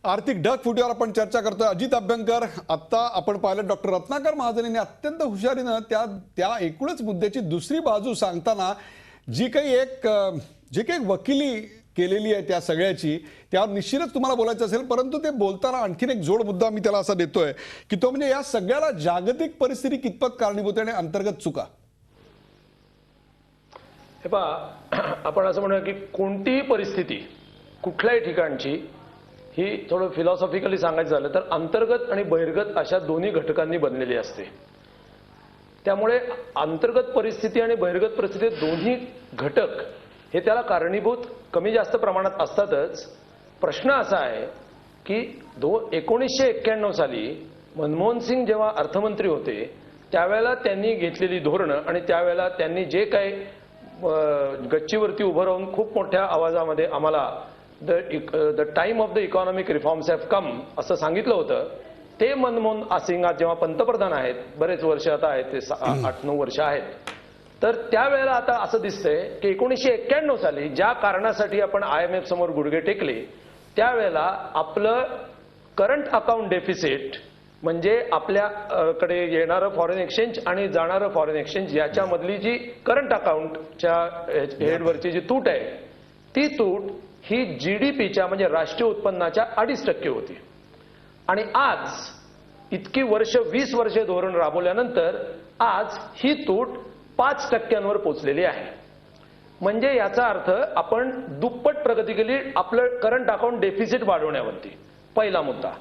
आर्थिक ढगफुटीवर आपण चर्चा करतोय. अजित अभ्यंकर, आता आपण पाहिलं डॉक्टर रत्नाकर महाजन यांनी अत्यंत हुशारीनं त्या एकूणच मुद्द्याची दुसरी बाजू सांगताना जी काही वकिली केलेली आहे त्या सगळ्याची, त्यावर निश्चितच तुम्हाला बोलायचं असेल. परंतु ते बोलताना आणखीन एक जोड मुद्दा मी त्याला असा देतोय की तो म्हणजे या सगळ्याला जागतिक परिस्थिती कितपत कारणीभूत आहे आणि अंतर्गत चुका. हे पहा, आपण असं म्हणूया की कोणतीही परिस्थिती कुठल्याही ठिकाणची ही थोडं फिलॉसॉफिकली सांगायचं झालं तर अंतर्गत आणि बहिर्गत अशा दोन्ही घटकांनी बनलेली असते. त्यामुळे अंतर्गत परिस्थिती आणि बहिर्गत परिस्थिती दोन्ही घटक हे त्याला कारणीभूत कमी जास्त प्रमाणात असतातच. प्रश्न असा आहे की 1991 साली मनमोहन सिंग जेव्हा अर्थमंत्री होते त्यावेळेला त्यांनी घेतलेली धोरणं आणि त्यावेळेला त्यांनी जे काही गच्चीवरती उभं राहून खूप मोठ्या आवाजामध्ये आम्हाला the time of the economic reforms have come असं सांगितलं होतं, ते मनमोहन सिंग आज जेव्हा पंतप्रधान आहेत, बरेच वर्ष आता आहेत, ते 8-9 वर्ष आहेत, तर त्यावेळेला आता असं दिसतंय की 1991 साली ज्या कारणासाठी आपण IMF समोर गुडघे टेकले त्यावेळेला आपलं करंट अकाउंट डेफिसिट म्हणजे आपल्याकडे येणारं फॉरेन एक्सचेंज आणि जाणारं फॉरेन एक्सचेंज याच्यामधली जी करंट अकाउंटच्या हेडवरची जी तूट आहे ती तूट ही GDPच्या म्हणजे राष्ट्रीय उत्पन्नाच्या 2.5% होती. आणि आज इतकी वर्ष 20 वर्षे धोरण राबवल्यानंतर आज ही तूट 5%वर पोहोचलेली आहे. म्हणजे याचा अर्थ आपण दुप्पट प्रगती केली आपलं करंट अकाउंट डेफिसिट वाढवण्यावरती. पहिला मुद्दा.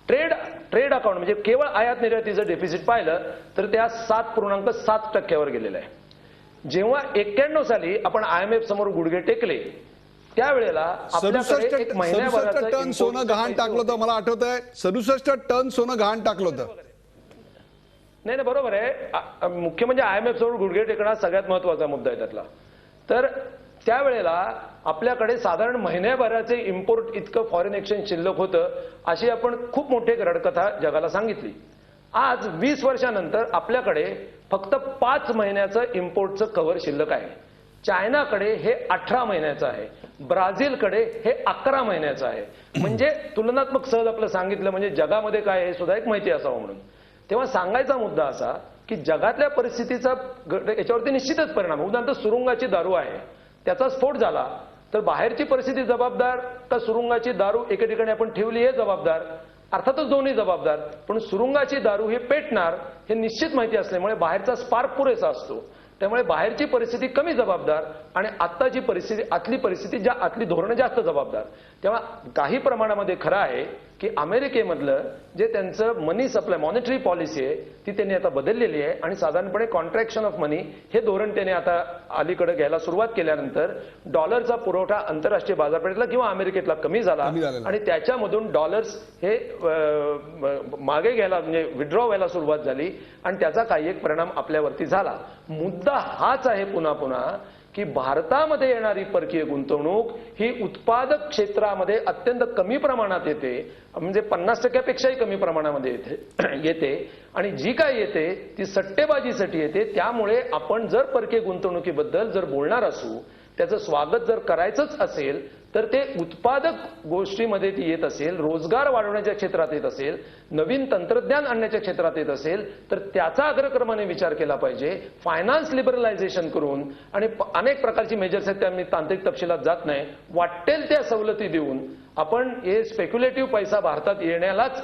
ट्रेड अकाउंट म्हणजे केवळ आयात निर्यातीचं डेफिसिट पाहिलं तर त्या 7.7%वर गेलेलं आहे. जेव्हा 91 साली आपण IMF समोर गुडघे टेकले त्यावेळेला आपल्याकडे एक महिन्याभराचं टन सोनं गहाण टाकलं होतं. मला आठवत आहे 67 टन सोनं गहाण टाकलं होतं. नाही बरोबर आहे. मुख्य म्हणजे IMF समोर गुडघे टेकणं सगळ्यात महत्वाचा मुद्दा आहे त्यातला. तर त्यावेळेला आपल्याकडे साधारण महिन्याभराचे इम्पोर्ट इतकं फॉरेन एक्सचेंज शिल्लक होतं अशी आपण खूप मोठी रडकथा जगाला सांगितली. आज 20 वर्षानंतर आपल्याकडे फक्त 5 महिन्याचं इम्पोर्टचं कव्हर शिल्लक आहे. चायनाकडे हे 18 महिन्याचं आहे, ब्राझीलकडे हे 11 महिन्याचं आहे. म्हणजे तुलनात्मक सहज आपलं सांगितलं म्हणजे जगामध्ये काय हे सुद्धा एक माहिती असावं म्हणून. तेव्हा सांगायचा मुद्दा असा की जगातल्या परिस्थितीचा याच्यावरती निश्चितच परिणाम. उदाहरणार्थ सुरुंगाची दारू आहे, त्याचा स्फोट झाला तर बाहेरची परिस्थिती जबाबदार का सुरुंगाची दारू एके ठिकाणी आपण ठेवली हे जबाबदार? अर्थातच दोन्ही जबाबदार. पण सुरुंगाची दारू हे पेटणार हे निश्चित माहिती असल्यामुळे बाहेरचा स्पार्क पुरेसा असतो. त्यामुळे बाहेरची परिस्थिती कमी जबाबदार आणि आत्ताची परिस्थिती आतली धोरणं जास्त जबाबदार. तेव्हा काही प्रमाणामध्ये खरं आहे की अमेरिकेमधलं जे त्यांचं मनी सप्लाय मॉनिटरी पॉलिसी आहे ती त्यांनी आता बदललेली आहे आणि साधारणपणे कॉन्ट्रॅक्शन ऑफ मनी हे धोरण त्यांनी आता अलीकडे घ्यायला सुरुवात केल्यानंतर डॉलरचा पुरवठा आंतरराष्ट्रीय बाजारपेठेतला किंवा अमेरिकेतला कमी झाला आणि त्याच्यामधून डॉलर्स हे मागे घ्यायला म्हणजे विड्रॉ व्हायला सुरुवात झाली आणि त्याचा काही एक परिणाम आपल्यावरती झाला. मुद्दा हाच आहे पुन्हा पुन्हा की भारतामध्ये येणारी परकीय गुंतवणूक ही उत्पादक क्षेत्रामध्ये अत्यंत कमी प्रमाणात येते, म्हणजे 50%पेक्षाही कमी प्रमाणामध्ये येते आणि जी काय येते ती सट्टेबाजीसाठी येते. त्यामुळे आपण जर परकीय गुंतवणुकीबद्दल जर बोलणार असू, त्याचं स्वागत जर करायचंच असेल तर ते उत्पादक गोष्टीमध्ये ती येत असेल, रोजगार वाढवण्याच्या क्षेत्रात येत असेल, नवीन तंत्रज्ञान आणण्याच्या क्षेत्रात येत असेल तर त्याचा अग्रक्रमाने विचार केला पाहिजे. फायनान्स लिबरलायझेशन करून आणि अनेक प्रकारची मेजर्स आहेत, त्या मी तांत्रिक तपशिलात जात नाही, वाटेल त्या सवलती देऊन आपण हे स्पेक्युलेटिव्ह पैसा भारतात येण्यालाच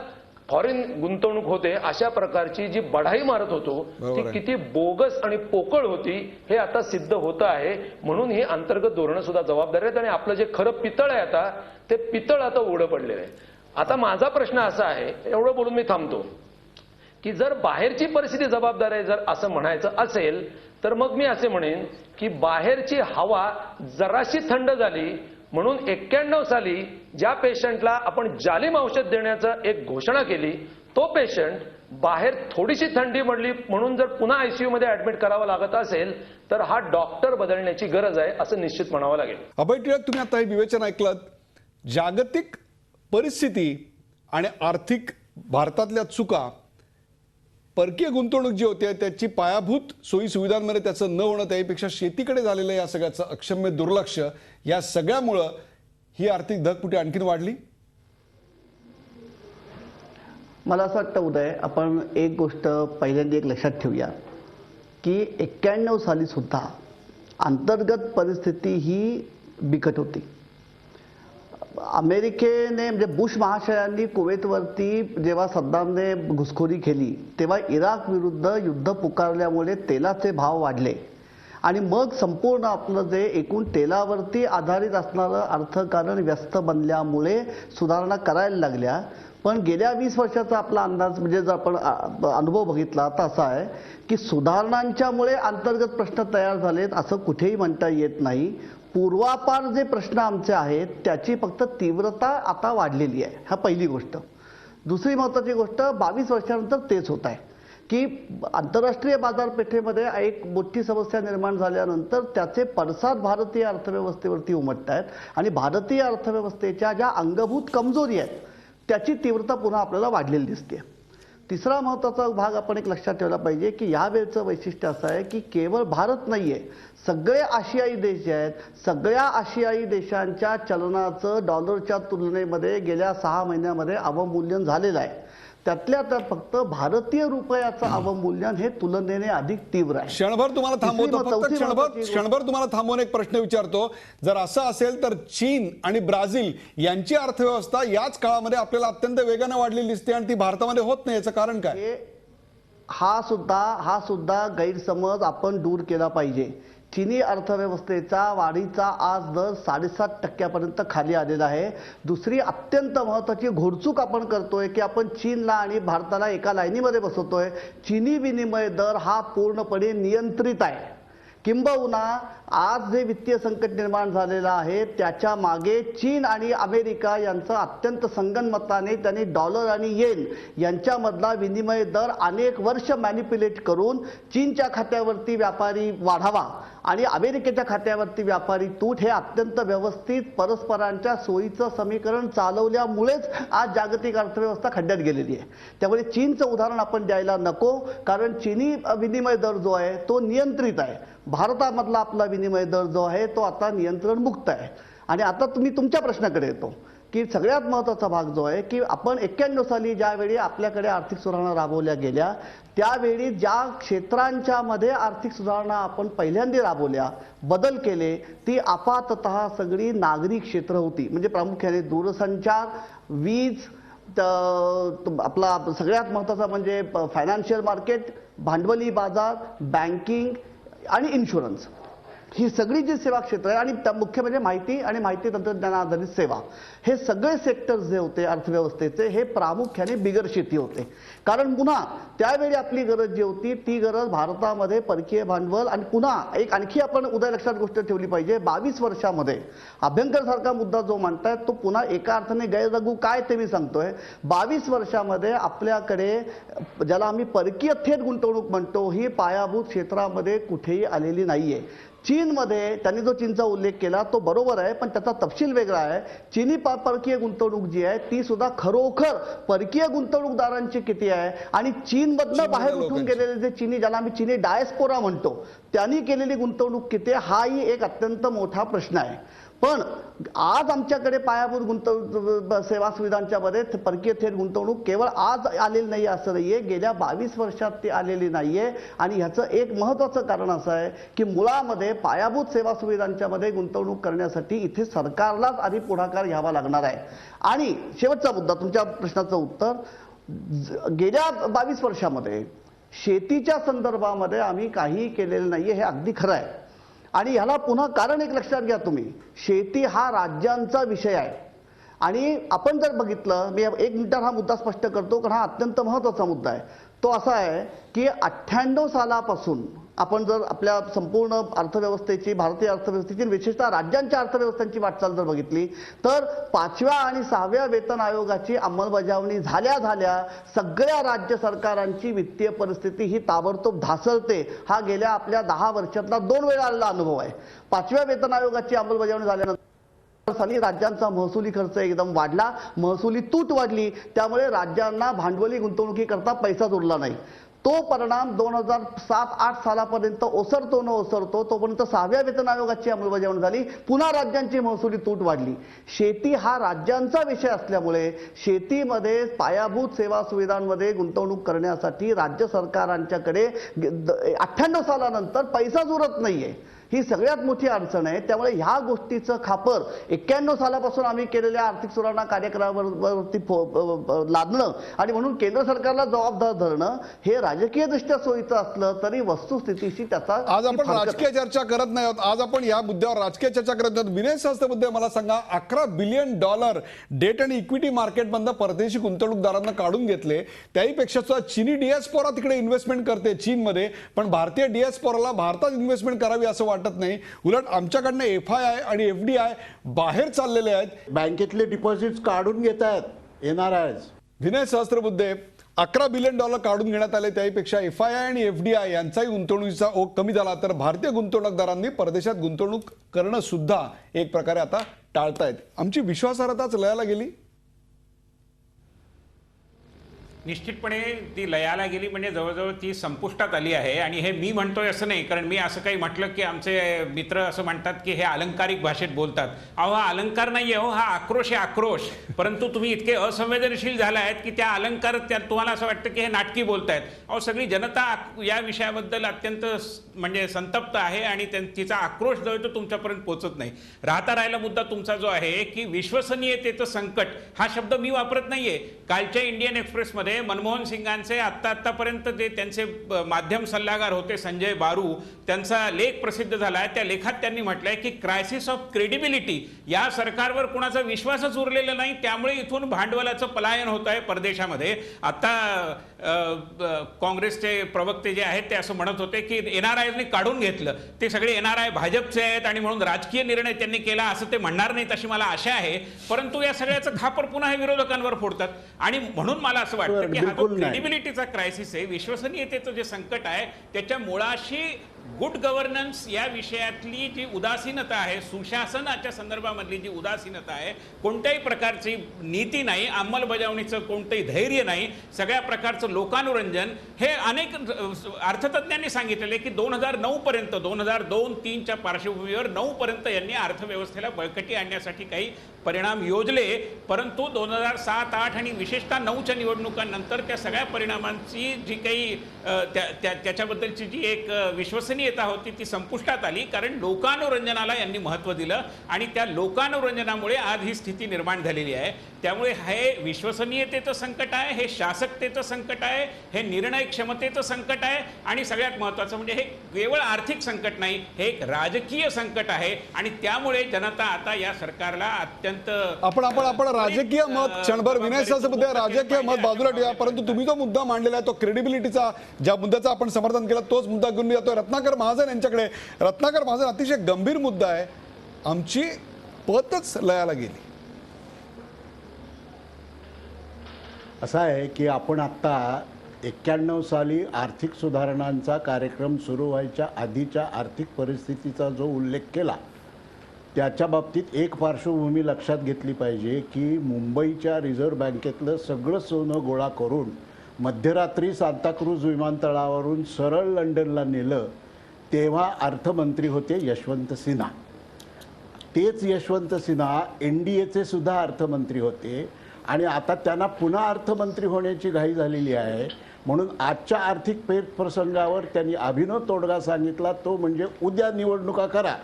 फॉरेन गुंतवणूक होते अशा प्रकारची जी बढाई मारत होतो ती किती बोगस आणि पोकळ होती हे आता सिद्ध होतं आहे. म्हणून ही अंतर्गत धोरणं सुद्धा जबाबदार आहेत आणि आपलं जे खरं पितळ आहे आता ते पितळ आता उघडं पडलेलं आहे. आता माझा प्रश्न असा आहे, एवढं बोलून मी थांबतो, की जर बाहेरची परिस्थिती जबाबदार आहे जर असं म्हणायचं असेल तर मग मी असे म्हणेन की बाहेरची हवा जराशी थंड झाली म्हणून 91 साली ज्या पेशंटला आपण जालिम औषध देण्याचं एक घोषणा केली तो पेशंट बाहेर थोडीशी थंडी पडली म्हणून जर पुन्हा ICU मध्ये ऍडमिट करावं लागत असेल तर हा डॉक्टर बदलण्याची गरज आहे असं निश्चित म्हणावं लागेल. अभय टिळक, तुम्ही आता हे विवेचन ऐकलं. जागतिक परिस्थिती आणि आर्थिक भारतातल्या चुका, परकीय गुंतवणूक जी होते त्याची पायाभूत सोयी सुविधांमध्ये त्याचं न होणं, त्यापेक्षा शेतीकडे झालेलं या सगळ्याचं अक्षम्य दुर्लक्ष, या सगळ्यामुळं ही आर्थिक धगफुटी आणखीन वाढली. मला असं वाटतं उदय, आपण एक गोष्ट पहिल्यांदा एक लक्षात ठेवूया की 91 साली सुद्धा अंतर्गत परिस्थिती ही बिकट होती. अमेरिकेने म्हणजे बुश महाशयांनी कुवेतवरती जेव्हा सद्दामने घुसखोरी केली तेव्हा इराक विरुद्ध युद्ध पुकारल्यामुळे तेलाचे भाव वाढले आणि मग संपूर्ण आपलं जे एकूण तेलावरती आधारित असणारं अर्थकारण व्यस्त बनल्यामुळे सुधारणा करायला लागल्या. पण गेल्या 20 वर्षाचा आपला अंदाज म्हणजे जर आपण अनुभव बघितला तर असा आहे की सुधारणांच्यामुळे अंतर्गत प्रश्न तयार झालेत असं कुठेही म्हणता येत नाही. पूर्वापार जे प्रश्न आमचे आहेत त्याची फक्त तीव्रता आता वाढलेली आहे, हा पहिली गोष्ट. दुसरी महत्त्वाची गोष्ट, 22 वर्षानंतर तेच होत आहे की आंतरराष्ट्रीय बाजारपेठेमध्ये एक मोठी समस्या निर्माण झाल्यानंतर त्याचे पडसाद भारतीय अर्थव्यवस्थेवरती उमटत आहेत आणि भारतीय अर्थव्यवस्थेच्या ज्या अंगभूत कमजोरी आहेत त्याची तीव्रता पुन्हा आपल्याला वाढलेली दिसते. तिसरा महत्त्वाचा भाग आपण एक लक्षात ठेवला पाहिजे की या वेळचं वैशिष्ट्य असं आहे की केवळ भारत नाही आहे, सगळे आशियाई देश जे आहेत, सगळ्या आशियाई देशांच्या चलनाचं डॉलरच्या तुलनेमध्ये गेल्या 6 महिन्यामध्ये अवमूल्यन झालेलं आहे. त्यातल्या त्यात फक्त भारतीय रुपयाचं अवमूल्यन हे तुलनेने अधिक तीव्र आहे. क्षणभर तुम्हाला थांबवतो, फक्त क्षणभर तुम्हाला थांबवून एक प्रश्न विचारतो. जर असं असेल तर चीन आणि ब्राझील यांची अर्थव्यवस्था याच काळामध्ये आपल्याला अत्यंत वेगाने वाढलेली दिसते आणि ती भारतामध्ये होत नाही, याचं कारण काय? हा सुद्धा गैरसमज आपण दूर केला पाहिजे. चीनी अर्थव्यवस्थेचा वाढीचा आज दर 7.5% खाली आलेला आहे. दुसरी अत्यंत महत्त्वाची घोडचूक आपण करतोय की आपण चीनला आणि भारताला एका लाईनीमध्ये बसवतोय. चीनी विनिमय दर हा पूर्णपणे नियंत्रित आहे. किंबहुना आज जे वित्तीय संकट निर्माण झालेलं आहे त्याच्या मागे चीन आणि अमेरिका यांचं अत्यंत संगनमताने त्यांनी डॉलर आणि येन यांच्यामधला विनिमय दर अनेक वर्ष मॅनिप्युलेट करून चीनच्या खात्यावरती व्यापारी वाढावा आणि अमेरिकेच्या खात्यावरती व्यापारी तूट हे अत्यंत व्यवस्थित परस्परांच्या सोयीचं समीकरण चालवल्यामुळेच आज जागतिक अर्थव्यवस्था खड्ड्यात गेलेली आहे. त्यामुळे चीनचं उदाहरण आपण द्यायला नको, कारण चीनी विनिमय दर जो आहे तो नियंत्रित आहे. भारतामधला आपला विनिमय दर जो आहे तो आता नियंत्रण मुक्त आहे. आणि आता तुम्ही तुमच्या प्रश्नाकडे येतो की सगळ्यात महत्त्वाचा भाग जो आहे की आपण 91 साली ज्यावेळी आपल्याकडे आर्थिक सुधारणा राबवल्या गेल्या त्यावेळी ज्या क्षेत्रांच्या मध्ये आर्थिक सुधारणा आपण पहिल्यांदा राबवल्या, बदल केले, ती आपाततः सगळी नागरी क्षेत्र होती. म्हणजे प्रामुख्याने दूरसंचार, वीज, आपला सगळ्यात महत्त्वाचा म्हणजे फायनान्शियल मार्केट, भांडवली बाजार, बँकिंग आणि इन्शुरन्स, ही सगळी जी सेवा क्षेत्र आहे आणि मुख्य म्हणजे माहिती आणि माहिती तंत्रज्ञान आधारित सेवा, हे सगळे सेक्टर्स जे होते अर्थव्यवस्थेचे हे प्रामुख्याने बिगर शेती होते. कारण पुन्हा त्यावेळी आपली गरज जी होती ती गरज भारतामध्ये परकीय भांडवल आणि पुन्हा एक आणखी आपण उद्या लक्षात गोष्ट ठेवली पाहिजे. 22 वर्षामध्ये अभ्यंकर सारखा मुद्दा जो म्हणतायत तो पुन्हा एका अर्थाने गैरलागू काय ते मी सांगतोय. 22 वर्षामध्ये आपल्याकडे ज्याला आम्ही परकीय थेट गुंतवणूक म्हणतो ही पायाभूत क्षेत्रामध्ये कुठेही आलेली नाहीये. चीनमध्ये त्यांनी जो चीनचा उल्लेख केला तो बरोबर आहे, पण त्याचा तपशील वेगळा आहे. चीनी परकीय गुंतवणूक जी आहे ती सुद्धा खरोखर परकीय गुंतवणूकदारांची किती आहे आणि चीनमधनं बाहेर उठून गेलेले जे चीनी, ज्याला आम्ही चीनी डायस्पोरा म्हणतो, त्यांनी केलेली गुंतवणूक किती आहे हाही एक अत्यंत मोठा प्रश्न आहे. पण आज आमच्याकडे पायाभूत गुंतवणूक सेवा सुविधांच्या मध्ये परकीय थेट गुंतवणूक केवळ आज आलेली नाही असं नाहीये, गेल्या 22 वर्षात ती आलेली नाहीये. आणि ह्याचं एक महत्त्वाचं कारण असं आहे की मुळामध्ये पायाभूत सेवा सुविधांच्या मध्ये गुंतवणूक करण्यासाठी इथे सरकारलाच आधी पुढाकार घ्यावा लागणार आहे. आणि शेवटचा मुद्दा, तुमच्या प्रश्नाचं उत्तर, गेल्या 22 वर्षामध्ये शेतीच्या संदर्भामध्ये आम्ही काहीही केलेलं नाहीये, हे अगदी खरं आहे. आणि ह्याला पुन्हा कारण एक लक्षात घ्या तुम्ही, शेती हा राज्यांचा विषय आहे. आणि आपण जर बघितलं, मी 1 मिनिटात हा मुद्दा स्पष्ट करतो कारण हा अत्यंत महत्त्वाचा मुद्दा आहे. तो असा आहे की 98 सालापासून आपण जर आपल्या संपूर्ण अर्थव्यवस्थेची, भारतीय अर्थव्यवस्थेची, विशेषतः राज्यांच्या अर्थव्यवस्थांची वाटचाल जर बघितली तर 5व्या आणि 6व्या वेतन आयोगाची अंमलबजावणी झाल्या सगळ्या राज्य सरकारांची वित्तीय परिस्थिती ही ताबडतोब ढासळते. हा गेल्या आपल्या 10 वर्षातला 2 वेळा आलेला अनुभव आहे. 5व्या वेतन आयोगाची अंमलबजावणी झाल्यानंतर साली राज्यांचा महसुली खर्च एकदम वाढला, महसुली तूट वाढली, त्यामुळे राज्यांना भांडवली गुंतवणुकीकरता पैसाच उरला नाही. तो परिणाम 2007-8 सालापर्यंत ओसरतो न ओसरतो तोपर्यंत 6व्या वेतन आयोगाची अंमलबजावणी झाली, पुन्हा राज्यांची महसुली तूट वाढली. शेती हा राज्यांचा विषय असल्यामुळे शेतीमध्ये पायाभूत सेवा सुविधांमध्ये गुंतवणूक करण्यासाठी राज्य सरकारांच्याकडे 98 सालानंतर पैसाच उरत नाहीये. ही सगळ्यात मोठी अडचण आहे. त्यामुळे ह्या गोष्टीचं खापर 91 सालापासून आम्ही केलेल्या आर्थिक सुधारणा कार्यक्रमावरती लादणं आणि म्हणून केंद्र सरकारला जबाबदार धरणं हे राजकीय दृष्ट्या सोयीचं असलं तरी वस्तुस्थितीशी त्याचा आज आपण राजकीय चर्चा करत नाही आहोत. आज आपण या मुद्द्यावर राजकीय चर्चा करत नाही आहोत. विनय सहस्त्रबुद्धे, मला सांगा, $11 बिलियन डेट आणि इक्विटी मार्केटमधनं परदेशी गुंतवणूकदारांना काढून घेतले. त्याहीपेक्षा सुद्धा चिनी डिएस्पोरा तिकडे इन्व्हेस्टमेंट करते चीनमध्ये, पण भारतीय डिएस्पोराला भारतात इन्व्हेस्टमेंट करावी असं वाटत नाही. उलट आमच्याकडनं FII आणि FDI बाहेर चाललेले आहेत. बँकेतले डिपॉझिट्स काढून घेत आहेत NRIs. विनय सहस्त्रबुद्धे, $11 बिलियन काढून घेण्यात आले. त्याहीपेक्षा FII आणि FDI यांचाही गुंतवणुकीचा ओघ कमी झाला, तर भारतीय गुंतवणूकदारांनी परदेशात गुंतवणूक करणं सुद्धा एक प्रकारे आता टाळतायत. आमची विश्वासार्हताच लयाला गेली. निश्चितपणे ती लयाला गेली, म्हणजे जवळजवळ ती संपुष्टात आली आहे. आणि हे मी म्हणतोय असं नाही, कारण मी असं काही म्हटलं की आमचे मित्र असं म्हणतात की हे अलंकारिक भाषेत बोलतात. अहो, हा अलंकार नाही आहे, हो, हा आक्रोश आहे, आक्रोश. परंतु तुम्ही इतके असंवेदनशील झाला आहेत की त्या अलंकार तुम्हाला असं वाटतं की हे नाटकी बोलतायत. अहो, सगळी जनता या विषयाबद्दल अत्यंत म्हणजे संतप्त आहे आणि तिचा आक्रोश जो आहे तो तुमच्यापर्यंत पोहोचत नाही. राहिला मुद्दा तुमचा जो आहे की विश्वसनीयतेचं संकट, हा शब्द मी वापरत नाहीये. कालच्या इंडियन एक्सप्रेसमध्ये मनमोहन सिंगांचे आतापर्यंत जे त्यांचे माध्यम सल्लागार होते संजय बारू, त्यांचा लेख प्रसिद्ध झाला आहे. त्या लेखात त्यांनी म्हटलंय की क्रायसिस ऑफ क्रेडिबिलिटी, या सरकारवर कुणाचा विश्वासच उरलेला नाही, त्यामुळे इथून भांडवलाचं पलायन होत आहे परदेशामध्ये. आता काँग्रेसचे प्रवक्ते जे आहेत ते असं म्हणत होते की NRIsनी काढून घेतलं, ते सगळे NRI भाजपचे आहेत आणि म्हणून राजकीय निर्णय त्यांनी केला असं ते म्हणणार नाहीत अशी मला आशा आहे. परंतु या सगळ्याचं खापर पुन्हा हे विरोधकांवर फोडतात. आणि म्हणून मला असं वाटतं की हा जो क्रेडिबिलिटीचा क्रायसिस आहे, विश्वसनीयतेचं जे संकट आहे, त्याच्या मुळाशी गुड गव्हर्नन्स या विषयातली जी उदासीनता आहे, सुशासनाच्या संदर्भामधली जी उदासीनता आहे, कोणत्याही प्रकारची नीती नाही, अंमलबजावणीचं कोणतंही धैर्य नाही, सगळ्या प्रकारचं लोकानुरंजन, हे अनेक अर्थतज्ञांनी सांगितलेलं आहे की 2009 पर्यंत, 2002-03च्या पार्श्वभूमीवर 9 पर्यंत यांनी अर्थव्यवस्थेला बळकटी आणण्यासाठी काही परिणाम योजले. परंतु 2007-08 आणि विशेषतः 9च्या निवडणुकांनंतर त्या सगळ्या परिणामांची जी काही त्याच्याबद्दलची जी एक विश्वसनीयता होती ती संपुष्टात आली, कारण लोकानुरंजनाला यांनी महत्त्व दिलं आणि त्या लोकानुरंजनामुळे आज ही स्थिती निर्माण झालेली आहे. त्यामुळे हे विश्वसनीयतेचं संकट आहे, हे शासकतेचं संकट आहे, हे निर्णय क्षमतेचं संकट आहे आणि सगळ्यात महत्त्वाचं म्हणजे हे केवळ आर्थिक संकट नाही, हे एक राजकीय संकट आहे. आणि त्यामुळे जनता आता या सरकारला अत्यंत आपण राजकीय मत क्षणभर, विनय सहस्त्रबुद्धे, राजकीय मत बाजूला ठेवा, परंतु तुम्ही जो मुद्दा मांडलेला आहे तो क्रेडिबिलिटीचा, ज्या मुद्द्याचा आपण समर्थन केलं तोच मुद्दा घेऊन येतोय रत्नाकर महाजन यांच्याकडे. रत्नाकर महाजन, अतिशय गंभीर मुद्दा आहे, आमची पतच लयाला गेली. असं आहे की आपण आत्ता 91 साली आर्थिक सुधारणांचा कार्यक्रम सुरू व्हायच्या आधीच्या आर्थिक परिस्थितीचा जो उल्लेख केला, त्याच्या बाबतीत एक पार्श्वभूमी लक्षात घेतली पाहिजे की मुंबईच्या रिझर्व्ह बँकेतलं सगळं सोनं गोळा करून मध्यरात्री सांताक्रूज विमानतळावरून सरळ लंडनला नेलं, तेव्हा अर्थमंत्री होते यशवंत सिन्हा. तेच यशवंत सिन्हा NDAचे सुद्धा अर्थमंत्री होते आणि आता त्यांना पुन्हा अर्थमंत्री होण्याची घाई झालेली आहे. म्हणून आजच्या आर्थिक पेचप्रसंगावर त्यांनी अभिनव तोडगा सांगितला, तो म्हणजे उद्या निवडणुका करा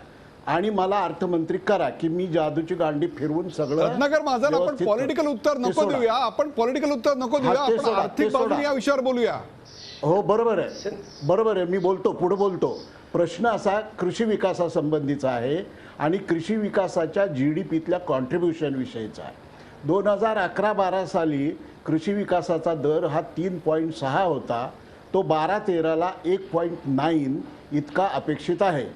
आणि मला अर्थमंत्री करा की मी जादूची गांडी फिरवून सगळं. रत्नाकर महाजन, आपण पॉलिटिकल उत्तर नको देऊया, आपण आर्थिक बाजूने या विषयावर बोलूया. हो, बरोबर आहे, मी बोलतो, पुढे बोलतो. प्रश्न असा कृषी विकासासंबंधीचा आहे आणि कृषी विकासाच्या GDPतल्या कॉन्ट्रीब्युशन विषयीचा आहे. 2011-12 साली कृषी विकासाचा दर हा 3.6 होता, तो 12-13ला 1.9 इतका अपेक्षित आहे.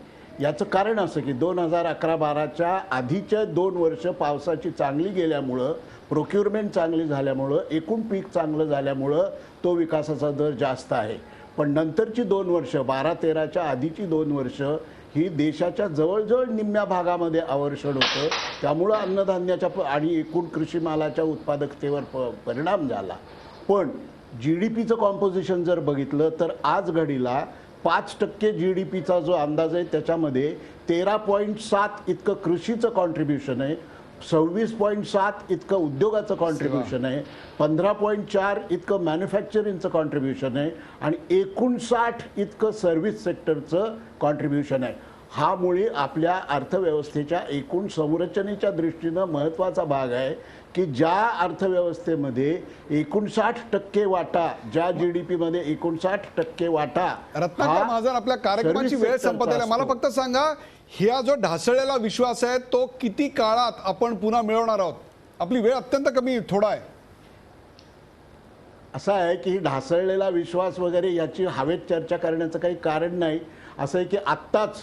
याचं कारण असं की 2011-12च्या आधीच्या 2 वर्ष पावसाची चांगली गेल्यामुळं, प्रोक्युरमेंट चांगली झाल्यामुळं, एकूण पीक चांगलं झाल्यामुळं तो विकासाचा दर जास्त आहे. पण नंतरची 2 वर्ष, 12-13च्या आधीची 2 वर्ष ही देशाच्या जवळजवळ निम्म्या भागामध्ये अवर्षण होतं, त्यामुळं अन्नधान्याच्या आणि एकूण कृषी मालाच्या उत्पादकतेवर परिणाम झाला. पण GDPचं कॉम्पोजिशन जर बघितलं तर आज घडीला 5% GDPचा जो अंदाज आहे त्याच्यामध्ये 13.7 इतकं कृषीचं कॉन्ट्रीब्युशन आहे, 26.7 इतकं उद्योगाचं कॉन्ट्रीब्युशन आहे, 15.4 इतकं मॅन्युफॅक्चरिंगचं कॉन्ट्रीब्युशन आहे आणि 59 इतकं सर्व्हिस सेक्टरचं कॉन्ट्रीब्युशन आहे. हा मुळी आपल्या अर्थव्यवस्थेच्या एकूण संरचनेच्या दृष्टीनं महत्त्वाचा भाग आहे की ज्या अर्थव्यवस्थेमध्ये 59% वाटा, ज्या GDP मध्ये 59% वाटा रत्नाकर महाजन, आपल्या कार्यक्रमाची सर्व्हिस वेळ सेक्टरचा संपत आली आहे. मला असतो. फक्त सांगा, ह्या जो ढासळलेला विश्वास आहे तो किती काळात आपण पुन्हा मिळवणार आहोत? आपली वेळ अत्यंत कमी, थोडा आहे. असं आहे की ढासळलेला विश्वास वगैरे याची हवेत चर्चा करण्याचं काही कारण नाही. असं आहे की आत्ताच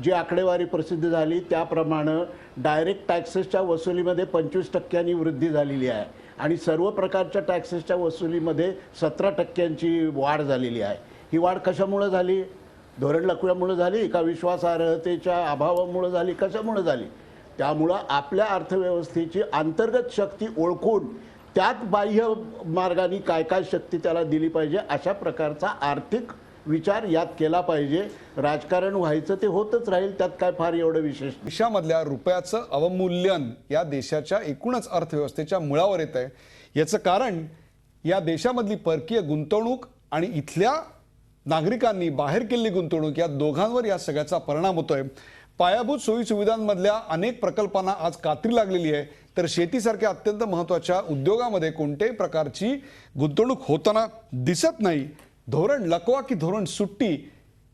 जी आकडेवारी प्रसिद्ध झाली त्याप्रमाणे डायरेक्ट टॅक्सेसच्या वसुलीमध्ये 25% वृद्धी झालेली आहे आणि सर्व प्रकारच्या टॅक्सेसच्या वसुलीमध्ये 17% वाढ झालेली आहे. ही वाढ कशामुळे झाली? धोरण लकव्यामुळे झाली का विश्वासार्हतेच्या अभावामुळे झाली? कशामुळे झाली? त्यामुळं आपल्या अर्थव्यवस्थेची अंतर्गत शक्ती ओळखून त्यात बाह्य मार्गाने काय काय शक्ती त्याला दिली पाहिजे अशा प्रकारचा आर्थिक विचार यात केला पाहिजे. राजकारण व्हायचं ते होतच राहील, त्यात काय फार एवढं विशेष नाही. देशामधल्या रुपयाचं अवमूल्यन या देशाच्या एकूणच अर्थव्यवस्थेच्या मुळावर येत आहे. याचं कारण या देशामधली परकीय गुंतवणूक आणि इथल्या नागरिकांनी बाहेर केलेली गुंतवणूक या दोघांवर या सगळ्याचा परिणाम होतोय. पायाभूत सोयीसुविधांमधल्या अनेक प्रकल्पांना आज कात्री लागलेली आहे, तर शेतीसारख्या अत्यंत महत्त्वाच्या उद्योगामध्ये कोणत्याही प्रकारची गुंतवणूक होताना दिसत नाही. धोरण लकवा की धोरण सुट्टी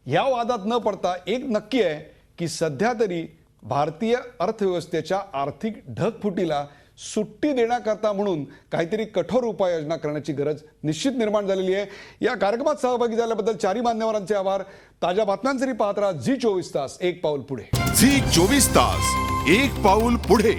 या वादात न पडता एक नक्की आहे की सध्या तरी भारतीय अर्थव्यवस्थेच्या आर्थिक ढगफुटीला सुट्टी देण्याकरता म्हणून काहीतरी कठोर उपाययोजना करण्याची गरज निश्चित निर्माण झालेली आहे. या कार्यक्रमात सहभागी झाल्याबद्दल चारही मान्यवरांचे आभार. ताज्या बातम्यांसाठी पाहत राहा झी 24 तास, एक पाऊल पुढे. झी 24 तास, एक पाऊल पुढे.